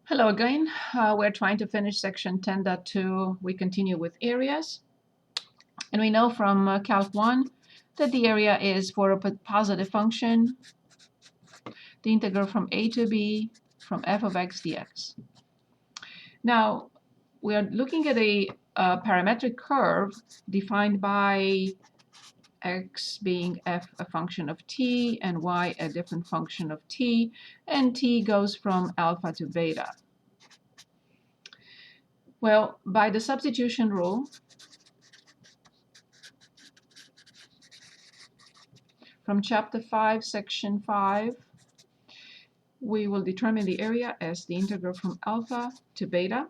Hello again. We're trying to finish section 10.2. We continue with areas. And we know from Calc 1 that the area is for a positive function, the integral from a to b from f of x dx. Now, we are looking at a parametric curve defined by x being f a function of t and y a different function of t, and t goes from alpha to beta. Well, by the substitution rule, from chapter 5, section 5, we will determine the area as the integral from alpha to beta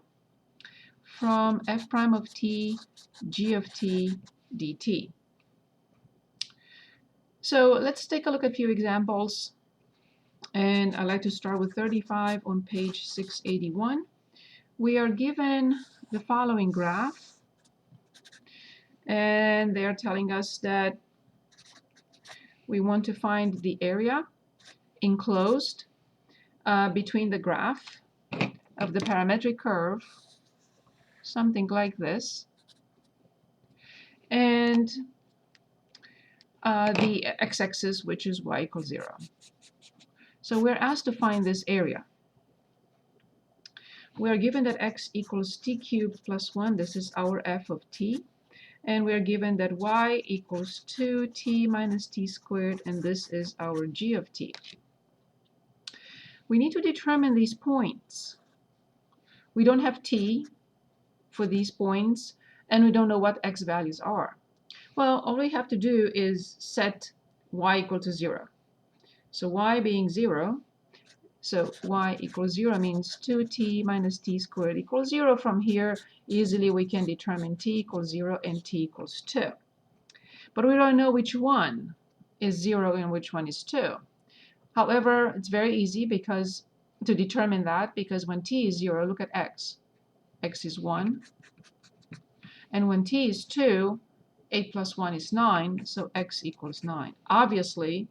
from f prime of t, g of t, dt. So let's take a look at a few examples. And I'd like to start with 35 on page 681. We are given the following graph. And they are telling us that we want to find the area enclosed between the graph of the parametric curve, something like this, and the x-axis, which is y equals 0. So we're asked to find this area. We are given that x equals t cubed plus 1. This is our f of t. And we are given that y equals 2t minus t squared, and this is our g of t. We need to determine these points. We don't have t for these points, and we don't know what x values are. Well, all we have to do is set y equal to 0. So y being 0, so y equals 0 means 2t minus t squared equals 0. From here, easily we can determine t equals 0 and t equals 2. But we don't know which one is 0 and which one is 2. However, it's very easy to determine that, because when t is 0, look at x. X is 1. And when t is 2, 8 plus 1 is 9, so x equals 9. Obviously,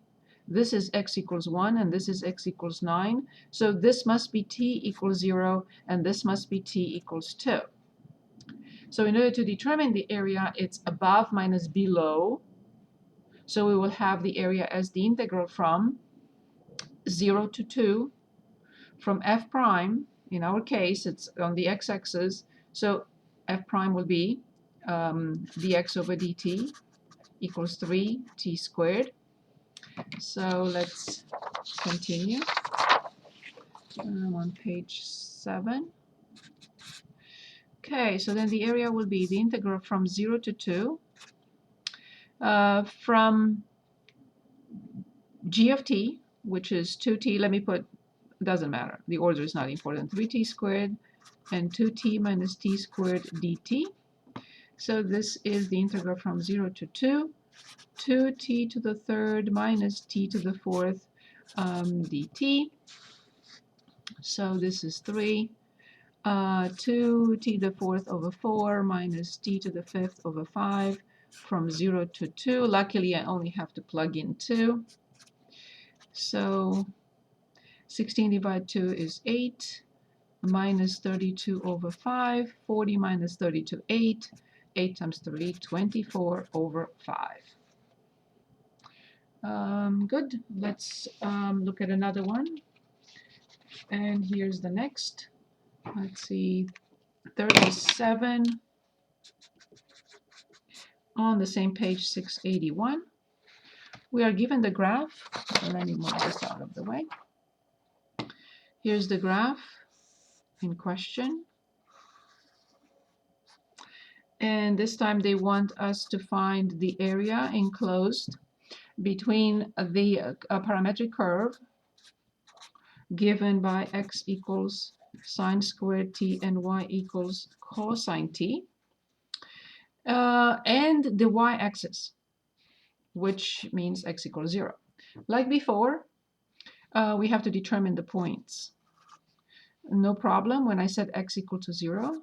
this is x equals 1 and this is x equals 9, so this must be t equals 0 and this must be t equals 2. So in order to determine the area, it's above minus below. So we will have the area as the integral from 0 to 2 from f prime. In our case, it's on the x-axis, so f prime will be dx over dt equals 3t squared. So let's continue. I'm on page 7. Okay, so then the area will be the integral from 0 to 2 from g of t, which is 2t. Let me put, doesn't matter, the order is not important, 3t squared and 2t minus t squared dt. So this is the integral from 0 to 2, 2t to the third minus t to the fourth dt. So this is 3, 2t to the fourth over 4 minus t to the fifth over 5 from 0 to 2. Luckily, I only have to plug in 2. So 16 divided 2 is 8, minus 32 over 5, 40 minus 32, 8. 8 times 3, 24 over 5. Good. Let's look at another one. And here's the next. Let's see, 37 on the same page, 681. We are given the graph. So let me move this out of the way. Here's the graph in question. And this time they want us to find the area enclosed between the parametric curve given by x equals sine squared t and y equals cosine t, and the y-axis, which means x equals 0. Like before, we have to determine the points. No problem. When I set x equal to 0,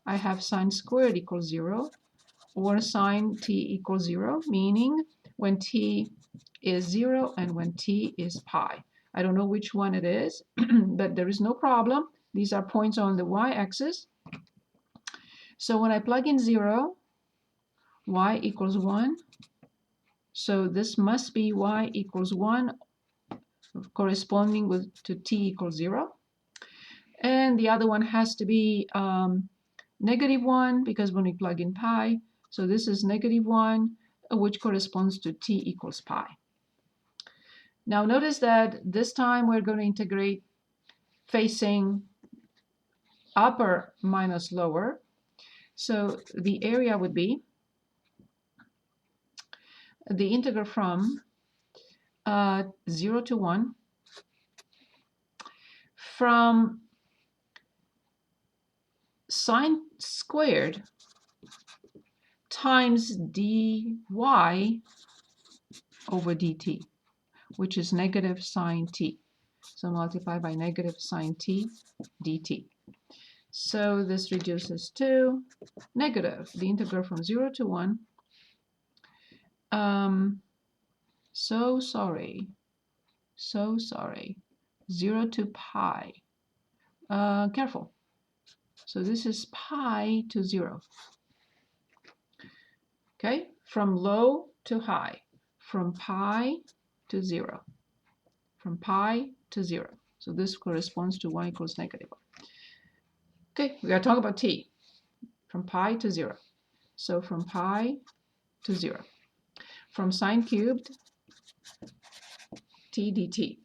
I have sine squared equals 0 or sine t equals 0, meaning when t is 0 and when t is pi. I don't know which one it is, but there is no problem. These are points on the y-axis. So when I plug in 0, y equals 1. So this must be y equals 1 corresponding to t equals 0. And the other one has to be -1 because when we plug in pi, so this is -1, which corresponds to t equals pi. Now notice that this time we're going to integrate facing upper minus lower. So the area would be the integral from 0 to 1 from sine squared times dy over dt, which is negative sine t. So multiply by negative sine t dt. So this reduces to negative, the integral from 0 to 1. So sorry. 0 to pi. Careful. So this is pi to 0. Okay, from low to high, from pi to 0, from pi to 0. So this corresponds to y equals -1. Okay, we are talking about t, from pi to 0. So from pi to 0, from sine cubed t dt.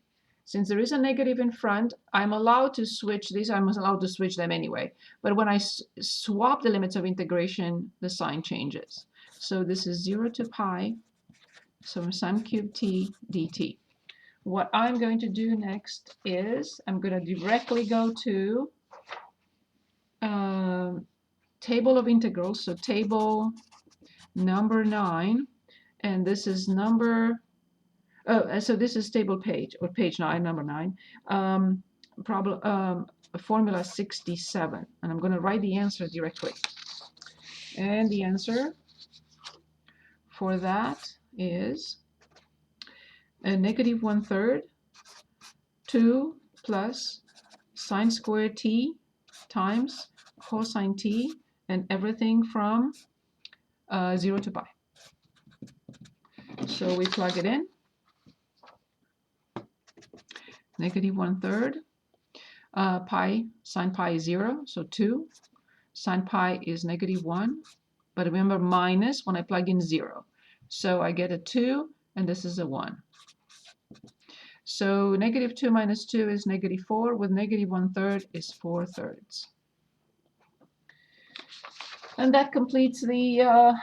Since there is a negative in front, I'm allowed to switch these. I'm allowed to switch them anyway. But when I swap the limits of integration, the sign changes. So this is 0 to pi, so sine cubed t dt. What I'm going to do next is I'm going to directly go to table of integrals, so table number 9, and this is number, so this is table page, or page 9, number 9, formula 67, and I'm going to write the answer directly. And the answer for that is a -1/3 2 plus sine squared t times cosine t, and everything from 0 to pi. So we plug it in. -1/3 pi, sine pi is 0, so 2. Sine pi is -1, but remember minus when I plug in 0. So I get a 2, and this is a 1. So -2 minus 2 is -4, with -1/3 is 4/3. And that completes the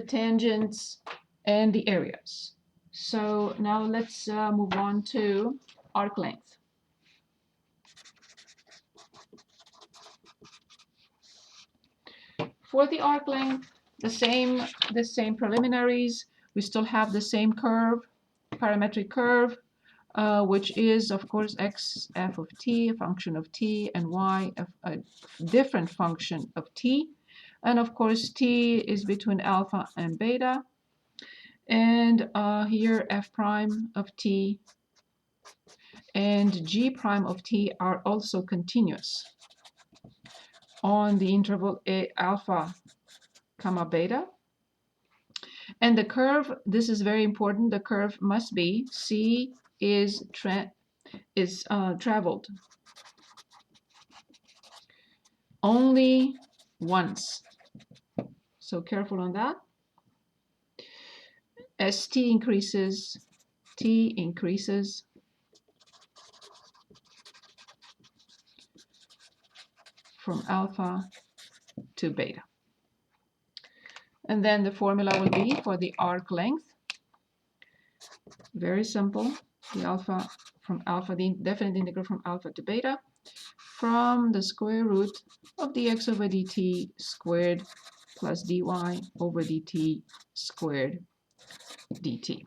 tangents and the areas. So now let's move on to arc length. For the arc length, the same preliminaries. We still have the same curve, parametric curve, which is, of course, x f of t, a function of t, and y, a different function of t. And of course, t is between alpha and beta. And here, f prime of t and g prime of t are also continuous on the interval a alpha comma beta. And the curve, this is very important, the curve must be c is traveled only once. So careful on that. As t increases, t increases from alpha to beta. And then the formula will be for the arc length. Very simple. The alpha from alpha, the definite integral from alpha to beta, from the square root of dx over dt squared plus dy over dt squared dt.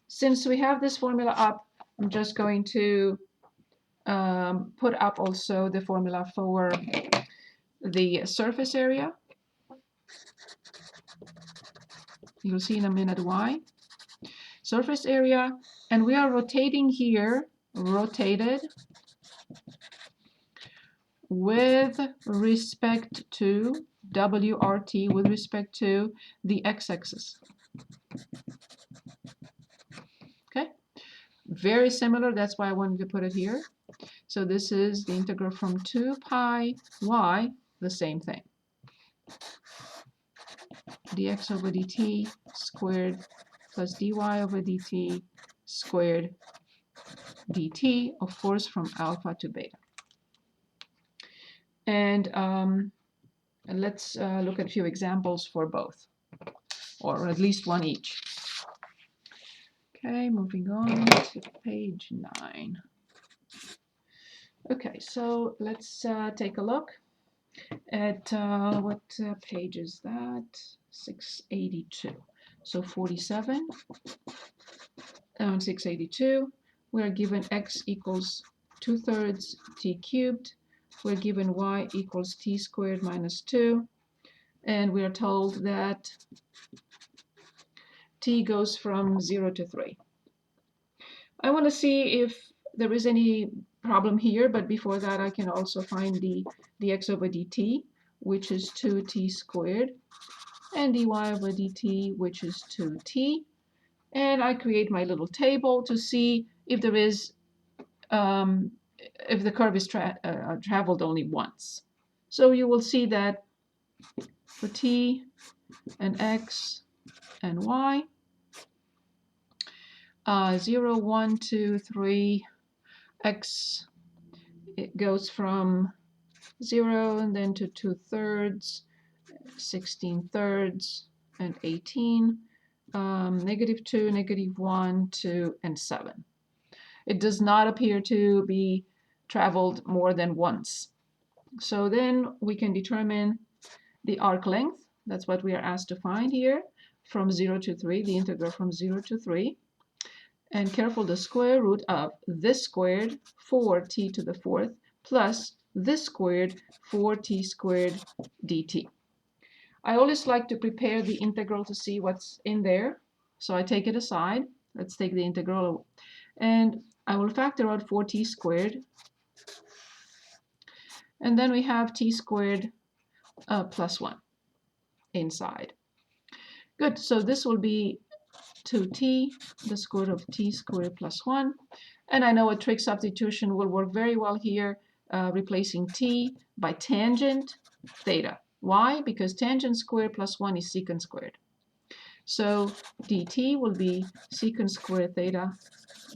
Since we have this formula up, I'm just going to put up also the formula for the surface area. You'll see in a minute why. Surface area, and we are rotating here, rotated with respect to WRT with respect to the x-axis. Okay, very similar, that's why I wanted to put it here. So this is the integral from 2 pi y, the same thing. Dx over dt squared plus dy over dt squared dt, of course, from alpha to beta. And let's look at a few examples for both, or at least one each. Okay, moving on to page 9. Okay, so let's take a look at what page is that? 682. So 47 and 682, we are given x equals 2/3 t cubed. We're given y equals t squared minus 2. And we are told that t goes from 0 to 3. I want to see if there is any problem here, but before that I can also find the dx over dt, which is 2t squared, and dy over dt, which is 2t. And I create my little table to see if there is, if the curve is traveled only once. So you will see that for t and x and y, 0, 1, 2, 3, x, it goes from 0 and then to 2/3, 16/3, and 18, -2, -1, 2, and 7. It does not appear to be traveled more than once. So then we can determine the arc length. That's what we are asked to find here, from 0 to 3, the integral from 0 to 3. And careful, the square root of this squared, 4t to the 4th, plus this squared, 4t squared dt. I always like to prepare the integral to see what's in there. So I take it aside. Let's take the integral. And I will factor out 4t squared. And then we have t squared plus 1 inside. Good, so this will be 2t, the square root of t squared plus 1. And I know a trig substitution will work very well here, replacing t by tangent theta. Why? Because tangent squared plus 1 is secant squared. So dt will be secant squared theta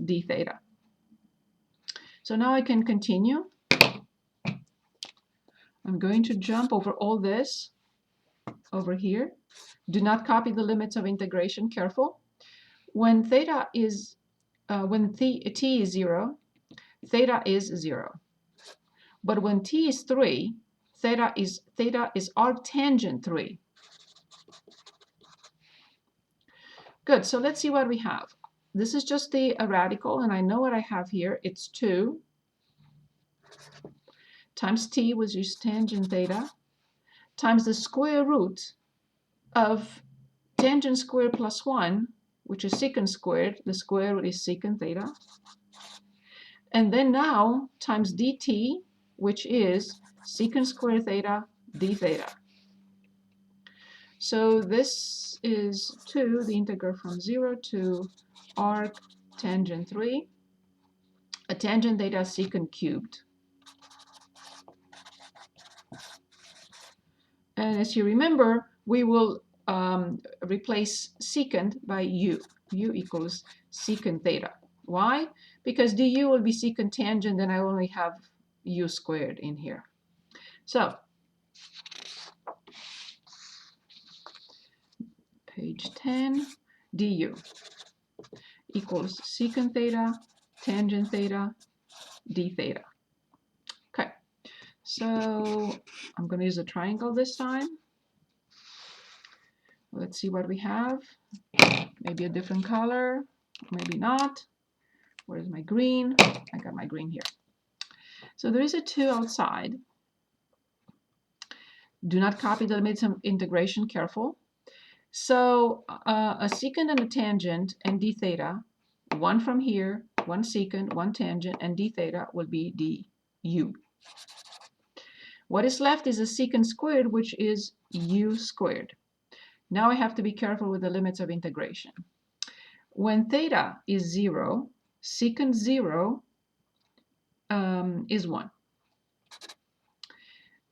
d theta. So now I can continue. I'm going to jump over all this over here. Do not copy the limits of integration, careful. When theta is, when t is 0, theta is 0. But when t is 3, theta is arctangent 3. Good, so let's see what we have. This is just the radical, and I know what I have here. It's 2 times t, which is tangent theta, times the square root of tangent squared plus 1, which is secant squared. The square root is secant theta. And then now times dt, which is secant squared theta d theta. So this is 2, the integral from 0 to arc tangent 3, a tangent theta secant cubed. And as you remember, we will replace secant by u. U equals secant theta. Why? Because du will be secant tangent, and I only have u squared in here. So page 10, du equals secant theta, tangent theta, d theta. Okay, so I'm going to use a triangle this time. Let's see what we have. Maybe a different color, maybe not. Where's my green? I got my green here. So there is a 2 outside. Do not copy the limits of integration, careful. So a secant and a tangent and d theta, one from here, one secant, one tangent, and d theta will be du. What is left is a secant squared, which is u squared. Now I have to be careful with the limits of integration. When theta is 0, secant 0 is 1.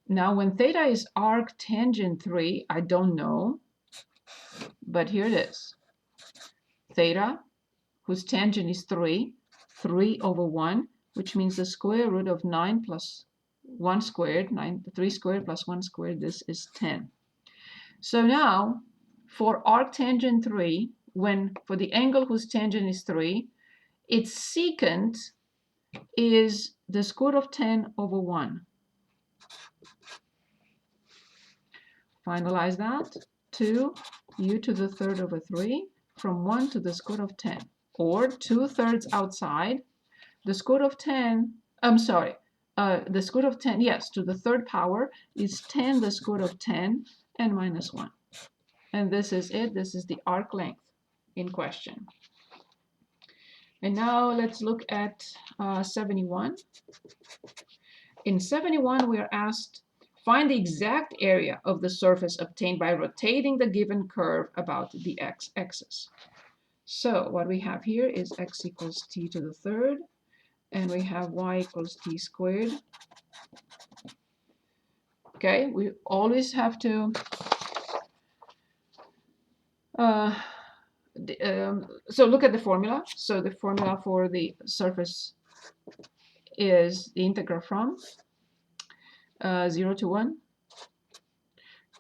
Now when theta is arctangent 3, I don't know, but here it is. Theta, whose tangent is 3 over 1, which means the square root of 9 plus 1 squared, 3 squared plus 1 squared, this is 10. So now, for arctangent 3, for the angle whose tangent is 3, its secant is the square root of 10 over 1. Finalize that. 2 u to the third over 3 from 1 to the square root of 10. Or 2/3 outside. The square root of 10, the square root of 10, yes, to the third power is 10 the square root of 10 and minus 1. And this is it. This is the arc length in question. And now let's look at 71. In 71, we are asked, find the exact area of the surface obtained by rotating the given curve about the x-axis. So what we have here is x equals t to the third, and we have y equals t squared. Okay, we always have to so look at the formula. So the formula for the surface is the integral from 0 to 1,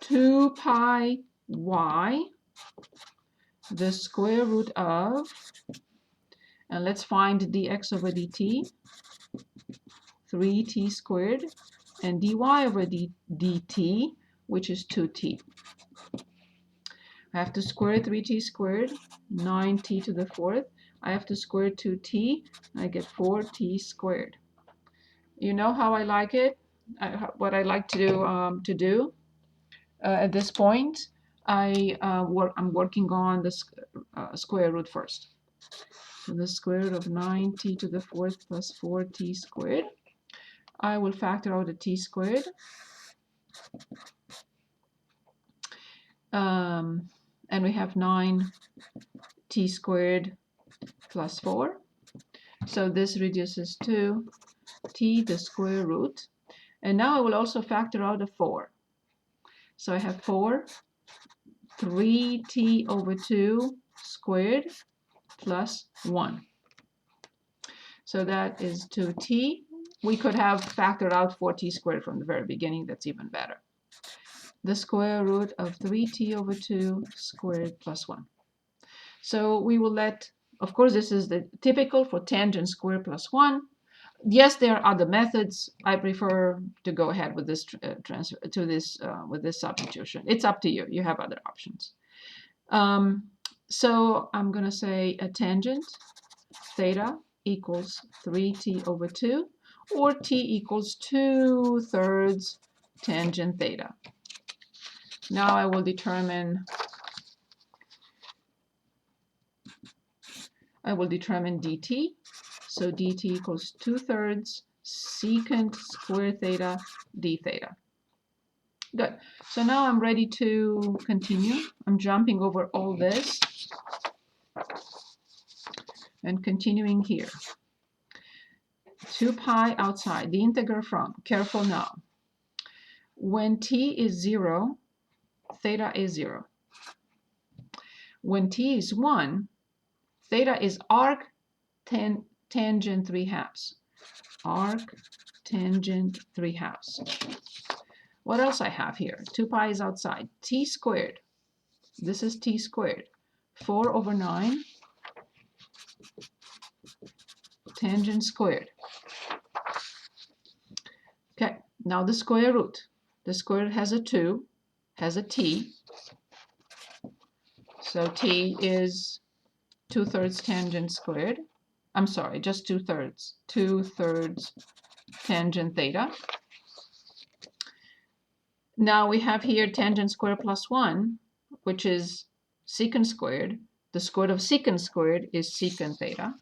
2 pi y, the square root of, and let's find dx over dt, 3t squared, and dy over dt, which is 2t. I have to square 3t squared, 9t to the fourth. I have to square 2t, I get 4t squared. You know how I like it? What I like to do at this point? I'm working on the square root first. So the square root of 9t to the fourth plus 4t squared. I will factor out the t squared. And we have 9t squared plus 4. So this reduces to t the square root. And now I will also factor out a 4. So I have 3t over 2 squared plus 1. So that is 2t. We could have factored out 4t squared from the very beginning. That's even better. The square root of 3t over 2 squared plus 1. So we will let, of course, this is the typical for tangent squared plus 1. Yes, there are other methods. I prefer to go ahead with this with this substitution. It's up to you. You have other options. So I'm going to say a tangent theta equals 3t over 2, or t equals 2/3 tangent theta. Now I will determine dt. So dt equals 2/3 secant square theta d theta. Good. So now I'm ready to continue. I'm jumping over all this and continuing here. 2 pi outside, the integral from, careful now. When t is 0, theta is 0. When t is 1, theta is arc tangent 3/2. Arc tangent 3/2. What else I have here? 2 pi is outside. T squared. This is t squared. 4 over 9 tangent squared. Okay, now the square root. The square root has a 2, has a t. So t is 2/3 tangent squared. I'm sorry, just 2/3. 2/3 tangent theta. Now we have here tangent squared plus 1, which is secant squared. The square root of secant squared is secant theta.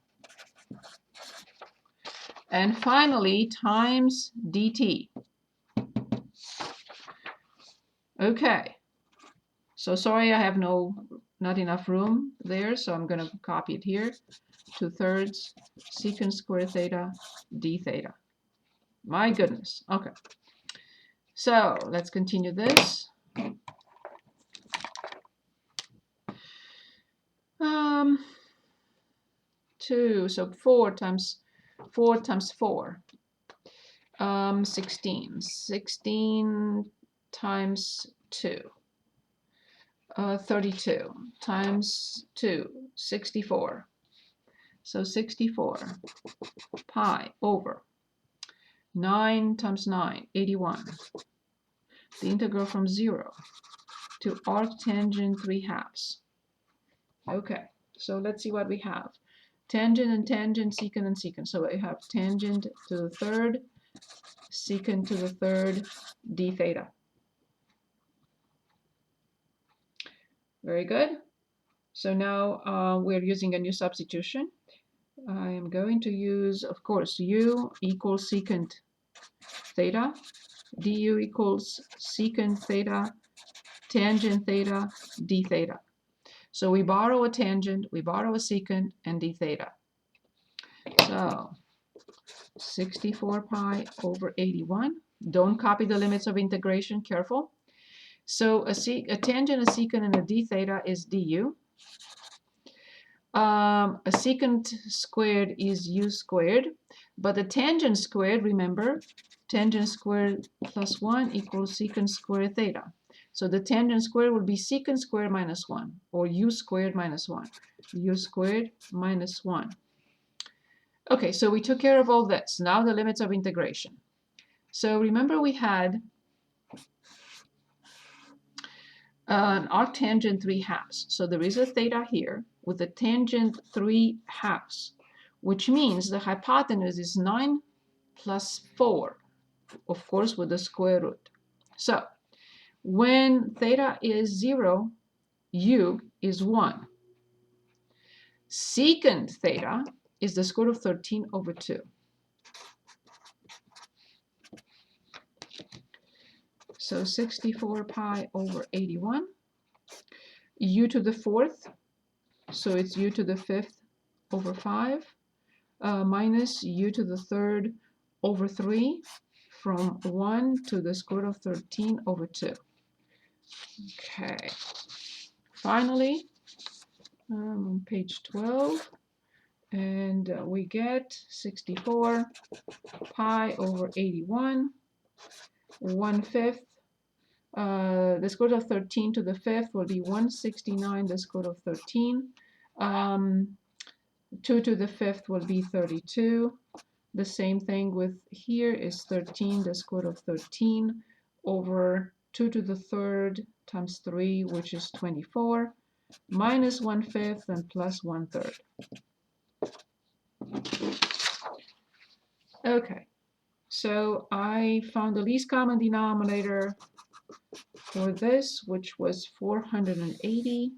And finally, times dt. Okay, so sorry I have not enough room there, so I'm going to copy it here. 2/3 secant squared theta d theta. My goodness. Okay, so let's continue this. So 4 times 4 times 4. 16. 16 times 2. 32 times 2, 64. So 64 pi over 9 times 9, 81. The integral from 0 to arctangent 3/2. Okay, so let's see what we have. Tangent and tangent, secant and secant. So I have tangent to the third, secant to the third, d theta. Very good. So now we're using a new substitution. I am going to use, of course, u equals secant theta, du equals secant theta, tangent theta, d theta. So we borrow a tangent, we borrow a secant, and d theta. So 64 pi over 81. Don't copy the limits of integration, careful. So a tangent, a secant, and a d theta is du. A secant squared is u squared, but the tangent squared, remember, tangent squared plus 1 equals secant squared theta. So the tangent squared will be secant squared minus 1, or u squared minus 1. U squared minus 1. Okay, so we took care of all this. Now the limits of integration. So remember we had an arctangent 3/2. So there is a theta here with a tangent 3/2, which means the hypotenuse is 9 plus 4, of course, with the square root. So when theta is 0, u is 1. Secant theta is the square root of 13 over 2. So 64 pi over 81. U to the 4th, so it's u to the 5th over 5, minus u to the 3rd over 3, from 1 to the square root of 13 over 2. Okay. Finally, on page 12, and we get 64 pi over 81, 1/5. The square root of 13 to the 5th will be 169, the square root of 13. 2 to the 5th will be 32. The same thing with here is 13, the square root of 13, over 2 to the 3rd times 3, which is 24, minus 1/5 and plus 1/3. Okay, so I found the least common denominator for this, which was 480.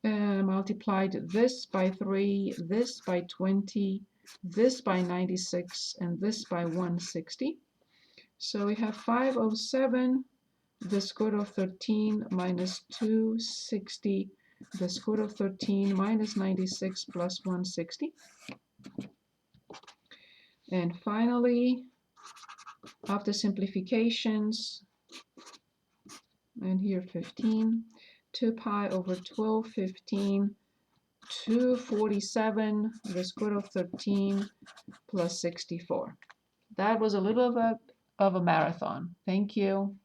Multiplied this by 3, this by 20, this by 96, and this by 160. So we have 507, the square root of 13 minus 260, the square root of 13 minus 96 plus 160. And finally, after simplifications, and here 15, 2 pi over 12, 15, 247, the square root of 13 plus 64. That was a little bit of a marathon. Thank you.